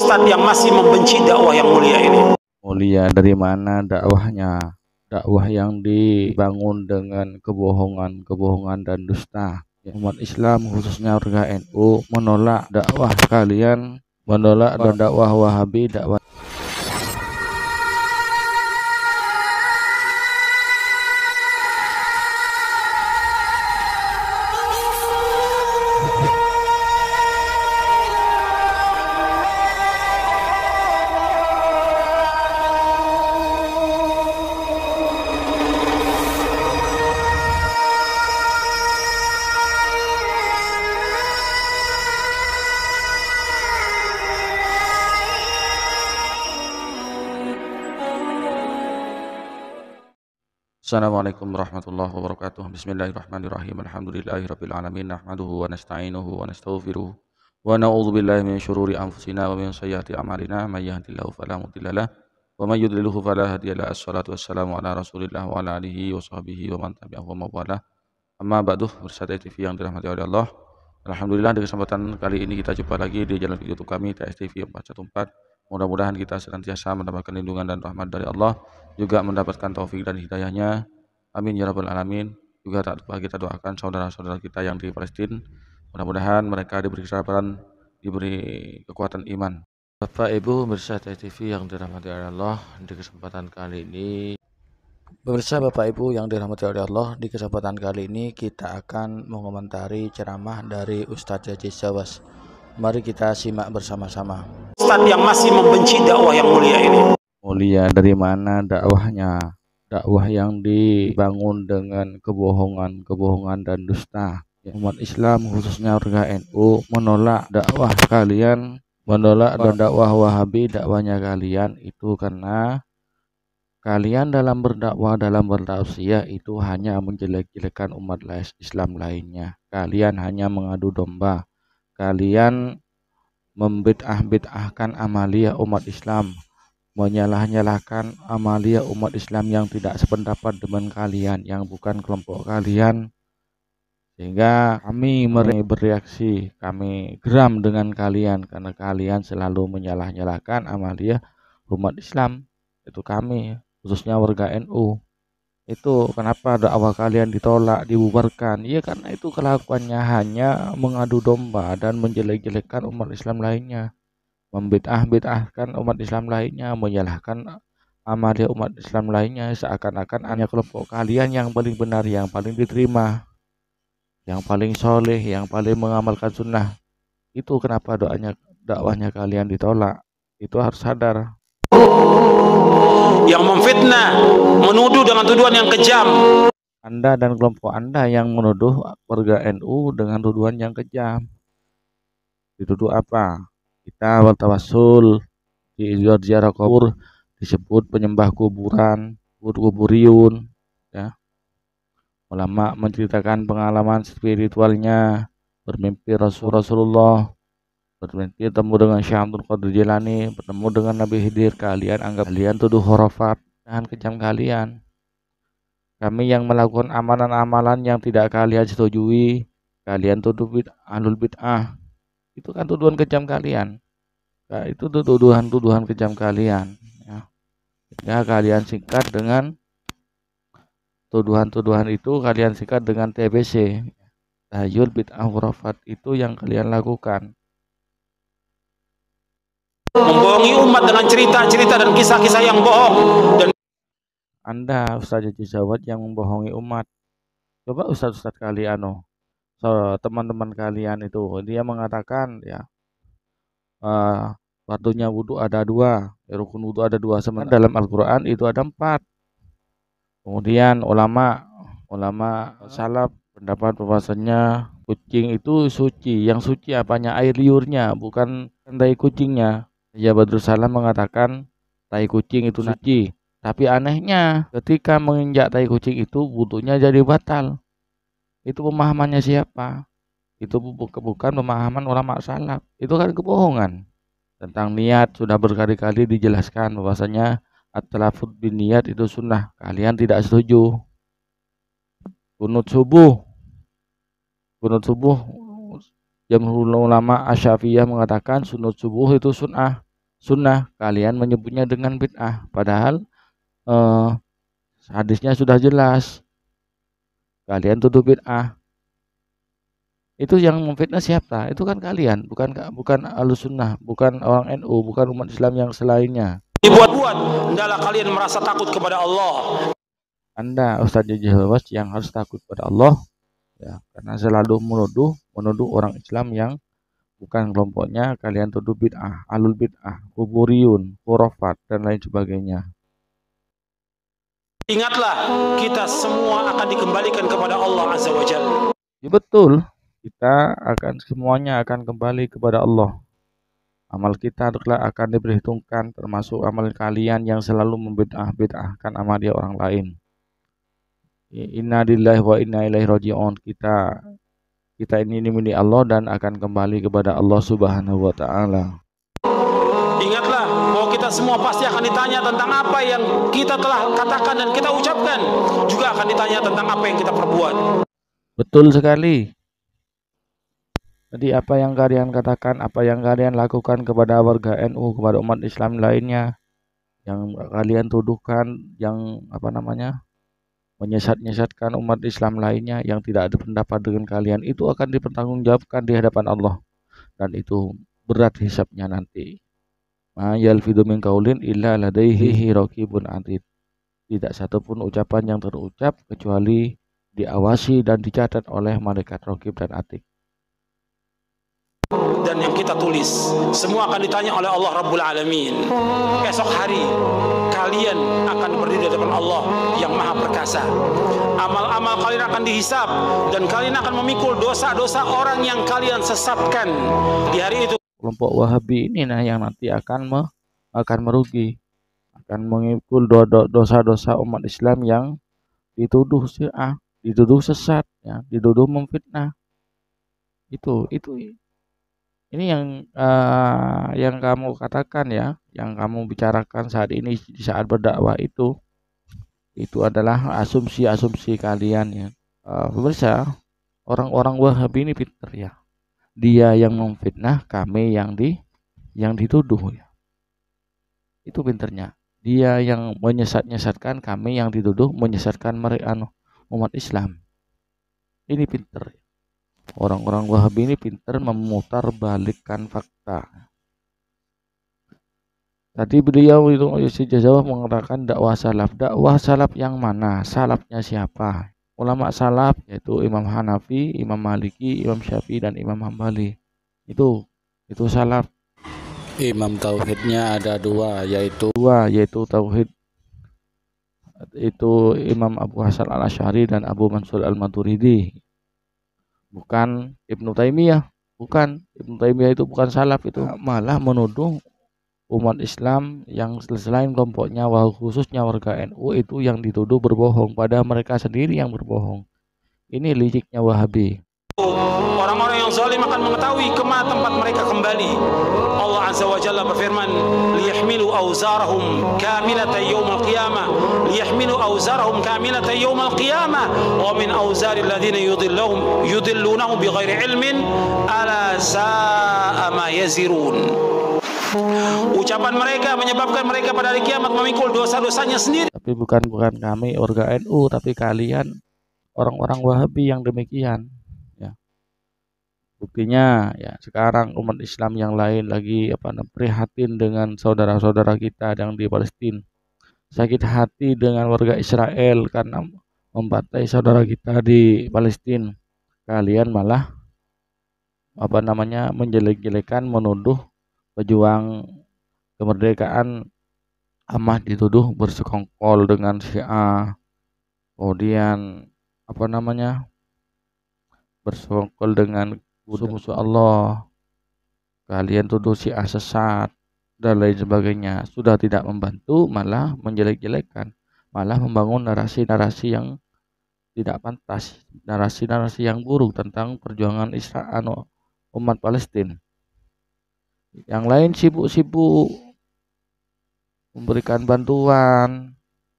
Ustadz yang masih membenci dakwah yang mulia ini. Mulia dari mana dakwahnya? Dakwah yang dibangun dengan kebohongan dan dusta. Umat Islam khususnya warga NU menolak dakwah kalian, menolak dan dakwah Wahabi, dakwah. Assalamualaikum warahmatullahi wabarakatuh. Bismillahirrahmanirrahim. Alhamdulillahirabbil alamin. Nahmaduhu wa nasta'inuhu wa nastaghfiruh. Wa na'udzu billahi min syururi anfusina wa min sayyiati a'malina. May yahdihillahu fala mudhillalah wa may yudlilhu fala hadiyalah. Assalatu wassalamu ala Rasulillah wa ala alihi wa sahbihi wa man tabi'ahu wa mawala. Amma ba'du, bersama TV yang dirahmati oleh Allah. Alhamdulillah, di kesempatan kali ini kita jumpa lagi di channel YouTube kami TSTV 414. Mudah-mudahan kita senantiasa mendapatkan lindungan dan rahmat dari Allah, juga mendapatkan taufik dan hidayahnya. Amin ya rabbal alamin. Juga tak lupa kita doakan saudara-saudara kita yang di Palestina. Mudah-mudahan mereka diberi kesabaran, diberi kekuatan iman. Bapak Ibu pemirsa TV yang dirahmati oleh Allah, di kesempatan kali ini pemirsa Bapak Ibu yang dirahmati oleh Allah, di kesempatan kali ini kita akan mengomentari ceramah dari Ustadz Haji Zawas. Mari kita simak bersama-sama. Ustadz yang masih membenci dakwah yang mulia ini. Mulia dari mana dakwahnya? Dakwah yang dibangun dengan kebohongan dan dusta. Umat Islam khususnya warga NU menolak dakwah kalian, menolak dan dakwah Wahabi, dakwahnya kalian itu karena kalian dalam berdakwah, dalam bertausiah itu hanya menjelek-jelekan umat Islam lainnya. Kalian hanya mengadu domba. Kalian membid'ah-bid'ahkan amaliyah umat Islam, menyalah-nyalahkan amaliyah umat Islam yang tidak sependapat dengan kalian, yang bukan kelompok kalian, sehingga kami bereaksi, kami geram dengan kalian karena kalian selalu menyalah-nyalahkan amaliyah umat Islam. Itu kami, khususnya warga NU. Itu kenapa dakwah kalian ditolak, dibubarkan? Ya karena itu kelakuannya hanya mengadu domba dan menjelek-jelekkan umat Islam lainnya, membid'ah-bid'ahkan umat Islam lainnya, menyalahkan amalia umat Islam lainnya, seakan-akan hanya kelompok kalian yang paling benar, yang paling diterima, yang paling soleh, yang paling mengamalkan sunnah. Itu kenapa dakwahnya kalian ditolak. Itu harus sadar. Yang memfitnah, menuduh dengan tuduhan yang kejam. Anda dan kelompok Anda yang menuduh warga NU dengan tuduhan yang kejam. Dituduh apa? Kita bertawassul, di ziarah kubur, disebut penyembah kuburan, kuburiun, ya. Ulama menceritakan pengalaman spiritualnya, bermimpi Rasulullah, bermimpi bertemu dengan Syekh Abdul Qadir Jilani, bertemu dengan Nabi Khidir. Kalian anggap kalian tuduh khurafat dengan kejam kalian. Kami yang melakukan amalan-amalan yang tidak kalian setujui, kalian tuduh ahlul bid'ah. Itu kan tuduhan kejam kalian. Nah, itu tuduhan kejam kalian, ya. Ya, kalian singkat dengan tuduhan-tuduhan itu, kalian singkat dengan TBC. Tahyul bid'ah khurafat, itu yang kalian lakukan. Membohongi umat dengan cerita-cerita dan kisah-kisah yang bohong. Dan Anda Ustadz Haji Zawas yang membohongi umat. Coba Ustadz kalian, teman-teman kalian itu, dia mengatakan ya, fardunya wudhu ada 2, rukun wudhu ada 2, sementara dalam Al-Quran itu ada 4. Kemudian ulama salaf pendapat bahwasanya kucing itu suci. Yang suci apanya? Air liurnya, bukan tai kucingnya. Ya, Badrul Salam mengatakan tai kucing itu suci. Tapi anehnya ketika menginjak tai kucing itu wudhunya jadi batal. Itu pemahamannya siapa? Itu bukan pemahaman ulama salaf. Itu kan kebohongan. Tentang niat sudah berkali-kali dijelaskan bahwasanya at-talafud bin niat itu sunnah. Kalian tidak setuju. Kunut subuh jamhur ulama Asy-Syafi'iyah mengatakan sunut subuh itu sunnah. sunnah, kalian menyebutnya dengan bid'ah. Padahal hadisnya sudah jelas, kalian tuduh bid'ah. Itu yang memfitnah siapa? Itu kan kalian, bukan Ahlussunnah, bukan orang NU, bukan umat Islam yang selainnya. Dibuat-buat, hendaklah kalian merasa takut kepada Allah. Anda Ustadz Jejewas yang harus takut pada Allah, ya, karena selalu menuduh orang Islam yang bukan kelompoknya, kalian tuduh bid'ah, alul bid'ah, kuburiyun, khurafat, dan lain sebagainya. Ingatlah, kita semua akan dikembalikan kepada Allah Azza wa Jalla. Ya betul, kita semuanya akan kembali kepada Allah. Amal kita adalah akan diperhitungkan, termasuk amal kalian yang selalu membid'ahkan amal dia orang lain. Inna lillahi wa inna ilaihi raji'un. Kita ini milik Allah dan akan kembali kepada Allah Subhanahu wa taala. Ingatlah bahwa kita semua pasti akan ditanya tentang apa yang kita telah katakan dan kita ucapkan, juga akan ditanya tentang apa yang kita perbuat. Betul sekali. Jadi apa yang kalian katakan, apa yang kalian lakukan kepada warga NU, kepada umat Islam lainnya, yang kalian tuduhkan, yang menyesatkan umat Islam lainnya yang tidak ada pendapat dengan kalian, itu akan dipertanggungjawabkan di hadapan Allah, dan itu berat hisabnya nanti. Ma yalfidu min qaulin illa ladaihi raqibun atid. Tidak satupun ucapan yang terucap kecuali diawasi dan dicatat oleh malaikat raqib dan atid. Dan yang kita tulis semua akan ditanya oleh Allah Rabbul Alamin. Esok hari kalian akan berdiri di depan Allah yang Maha Perkasa. Amal-amal kalian akan dihisab dan kalian akan memikul dosa-dosa orang yang kalian sesatkan di hari itu. Kelompok Wahabi ini yang nanti akan merugi, akan memikul dosa-dosa umat Islam yang dituduh Syiah, dituduh sesat, ya, dituduh memfitnah. Ini yang kamu katakan, ya, yang kamu bicarakan saat ini di saat berdakwah itu adalah asumsi kalian, ya. Pemirsa, orang-orang Wahabi ini pintar, ya. Dia yang memfitnah, kami yang dituduh, ya. Itu pintarnya. Dia yang menyesatkan, kami yang dituduh menyesatkan mereka umat Islam. Ini pintar. Orang-orang Wahabi ini pintar memutarbalikkan fakta. Tadi beliau itu Jazawah mengatakan dakwah salaf yang mana? Salafnya siapa? Ulama salaf yaitu Imam Hanafi, Imam Maliki, Imam Syafi'i, dan Imam Hambali. Itu salaf. Imam tauhidnya ada dua, yaitu tauhid itu Imam Abu Hasan Al-Asy'ari dan Abu Mansur Al-Maturidi. Bukan Ibnu Taimiyah, bukan. Ibnu Taimiyah itu bukan salaf, itu malah menuduh umat Islam yang selain kelompoknya, khususnya warga NU itu yang dituduh berbohong, pada mereka sendiri yang berbohong. Ini liciknya Wahabi. Orang-orang yang zalim akan mengetahui kemana tempat mereka kembali. Allah Azza wa Jalla berfirman, liyahmilu awzarahum kamilatan yawmal qiyamah, liyahmilu awzarahum kamilatan yawmal qiyamah wa min awzari alladhina yudillunahu bighairi ilmin ala sa'a ma yazirun. Ucapan mereka menyebabkan mereka pada hari kiamat memikul dosa-dosanya sendiri. Tapi bukan kami warga NU, tapi kalian orang-orang Wahabi yang demikian, ya. Buktinya, ya, sekarang umat Islam yang lain lagi prihatin dengan saudara-saudara kita yang di Palestina, sakit hati dengan warga Israel karena membantai saudara kita di Palestina. Kalian malah menjelek-jelekan, menuduh pejuang kemerdekaan Ahmad dituduh bersekongkol dengan Syiah, kemudian bersekongkol dengan musuh-musuh Allah. Kalian tuduh Syiah sesat dan lain sebagainya. Sudah tidak membantu, malah menjelek-jelekan, malah membangun narasi-narasi yang tidak pantas, narasi-narasi yang buruk tentang perjuangan Israel umat Palestina. Yang lain sibuk-sibuk memberikan bantuan,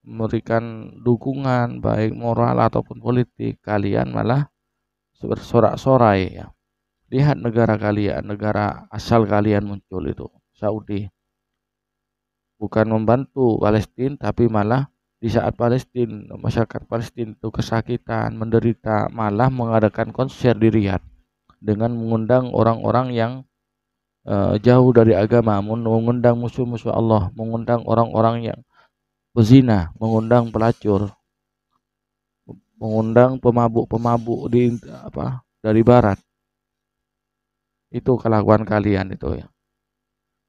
memberikan dukungan baik moral ataupun politik. Kalian malah bersorak-sorai, ya. Lihat negara kalian, negara asal kalian muncul itu, Saudi. bukan membantu Palestina, tapi malah di saat Palestina, masyarakat Palestina itu kesakitan, menderita, malah mengadakan konser di Riyadh dengan mengundang orang-orang yang jauh dari agama, mengundang musuh-musuh Allah, mengundang orang-orang yang bezina, mengundang pelacur, mengundang pemabuk-pemabuk dari barat. Itu kelakuan kalian itu ya.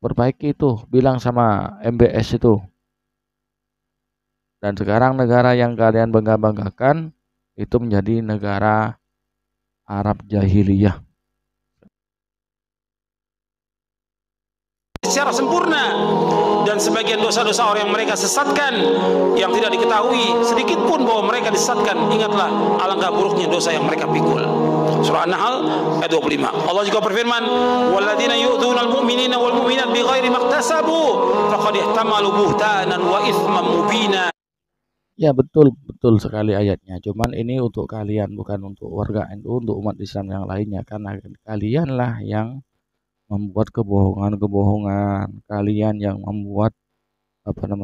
Perbaiki itu, bilang sama MBS itu. Dan sekarang negara yang kalian bangga-banggakan itu menjadi negara Arab jahiliyah. Secara sempurna, dan sebagian dosa-dosa orang yang mereka sesatkan yang tidak diketahui sedikit pun bahwa mereka disesatkan, ingatlah alangkah buruknya dosa yang mereka pikul. Surah An-Nahl ayat 25. Allah juga berfirman, walladzina yu'dzuna al-mu'minina wal mu'minat bighairi maktasabu faqad ihtamalu buhtanan wa itsman mubina. Ya, betul sekali ayatnya. Cuman ini untuk kalian, bukan untuk warga NU, untuk umat Islam yang lainnya, karena kalianlah yang membuat kebohongan-kebohongan, kalian yang membuat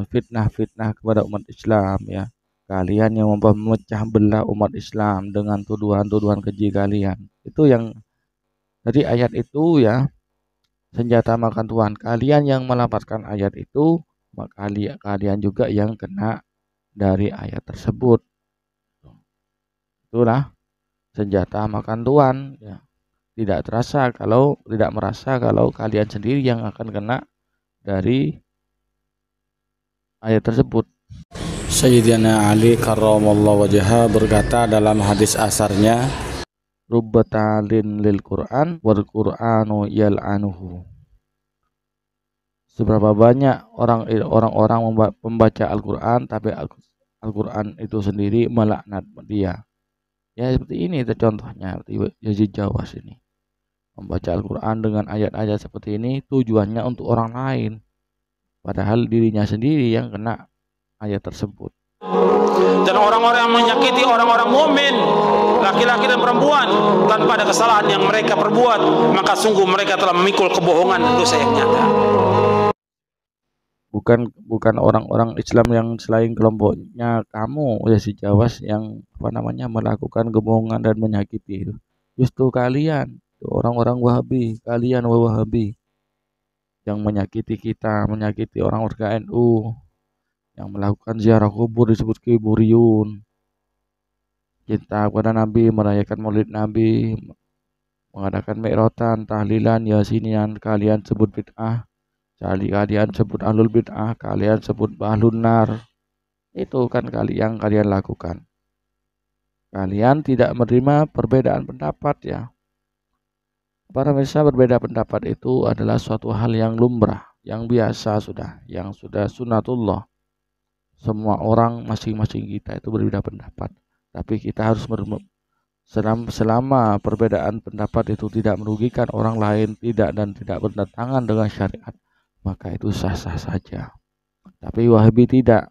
fitnah-fitnah kepada umat Islam ya. Kalian yang memecah belah umat Islam dengan tuduhan-tuduhan keji kalian. Itu yang dari ayat itu ya, senjata makan Tuhan. Kalian yang melafazkan ayat itu, maka kalian juga yang kena dari ayat tersebut. Itulah senjata makan Tuhan ya. Tidak merasa kalau kalian sendiri yang akan kena dari ayat tersebut. Sayyidina Ali karramallahu wajhah berkata dalam hadis asarnya, Rubbatalin lil Qur'an wal Qur'anu yal'anuhu. Seberapa banyak orang-orang membaca Al-Qur'an, tapi Al-Qur'an itu sendiri melaknat dia. Ya seperti ini itu contohnya, Yazid Jawas ini. Membaca Al-Quran dengan ayat-ayat seperti ini tujuannya untuk orang lain, padahal dirinya sendiri yang kena ayat tersebut. Dan orang-orang yang menyakiti orang-orang mukmin, laki-laki dan perempuan, tanpa ada kesalahan yang mereka perbuat, maka sungguh mereka telah memikul kebohongan dan dosa yang nyata. Bukan orang-orang Islam yang selain kelompoknya kamu Yazid Jawas yang melakukan kebohongan dan menyakiti itu. Justru kalian orang-orang Wahabi, kalian Wahabi yang menyakiti kita, menyakiti orang warga NU, yang melakukan ziarah kubur disebut kiburiyun, cinta kepada Nabi, merayakan Maulid Nabi, mengadakan mi'ratan, tahlilan, yasinian, kalian sebut bid'ah, kalian sebut ahlul bid'ah, kalian sebut ahlun nar. Itu kan yang kalian lakukan. Kalian tidak menerima perbedaan pendapat ya. Para pemirsa, berbeda pendapat itu adalah suatu hal yang lumrah, yang biasa yang sudah sunatullah. Semua orang masing-masing kita itu berbeda pendapat, tapi kita harus selama perbedaan pendapat itu tidak merugikan orang lain, tidak bertentangan dengan syariat, maka itu sah-sah saja. Tapi Wahabi tidak.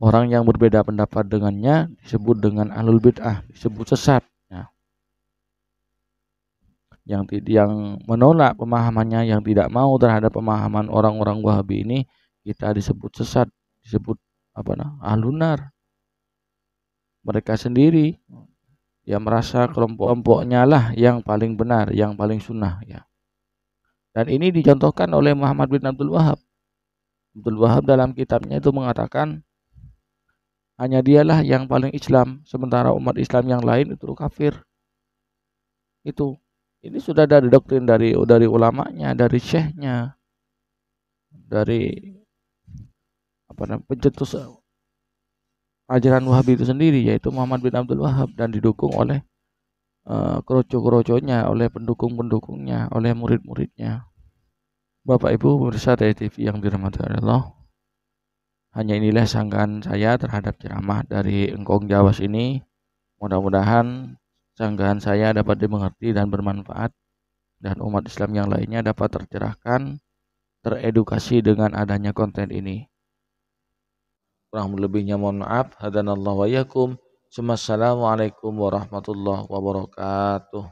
Orang yang berbeda pendapat dengannya disebut dengan ahlul bid'ah, disebut sesat. Yang menolak pemahamannya, yang tidak mau terhadap pemahaman orang-orang Wahabi ini, kita disebut sesat, disebut ahlunar. Mereka sendiri yang merasa kelompoknya lah yang paling benar, yang paling sunnah ya. Dan ini dicontohkan oleh Muhammad bin Abdul Wahab. Abdul Wahab dalam kitabnya itu mengatakan hanya dialah yang paling Islam, sementara umat Islam yang lain itu kafir. Ini sudah dari doktrin dari ulamanya, dari syekhnya, dari pencetus ajaran Wahabi itu sendiri, yaitu Muhammad bin Abdul Wahab, dan didukung oleh kroco-kroconya, oleh pendukung-pendukungnya, oleh murid-muridnya. Bapak Ibu pemirsa TV yang dirahmati Allah, hanya inilah sanggahan saya terhadap ceramah dari Engkong Jawas ini. Mudah-mudahan sanggahan saya dapat dimengerti dan bermanfaat, dan umat Islam yang lainnya dapat tercerahkan, teredukasi dengan adanya konten ini. Kurang lebihnya mohon maaf. Hadanallahu wa iyyakum. Assalamualaikum warahmatullahi wabarakatuh.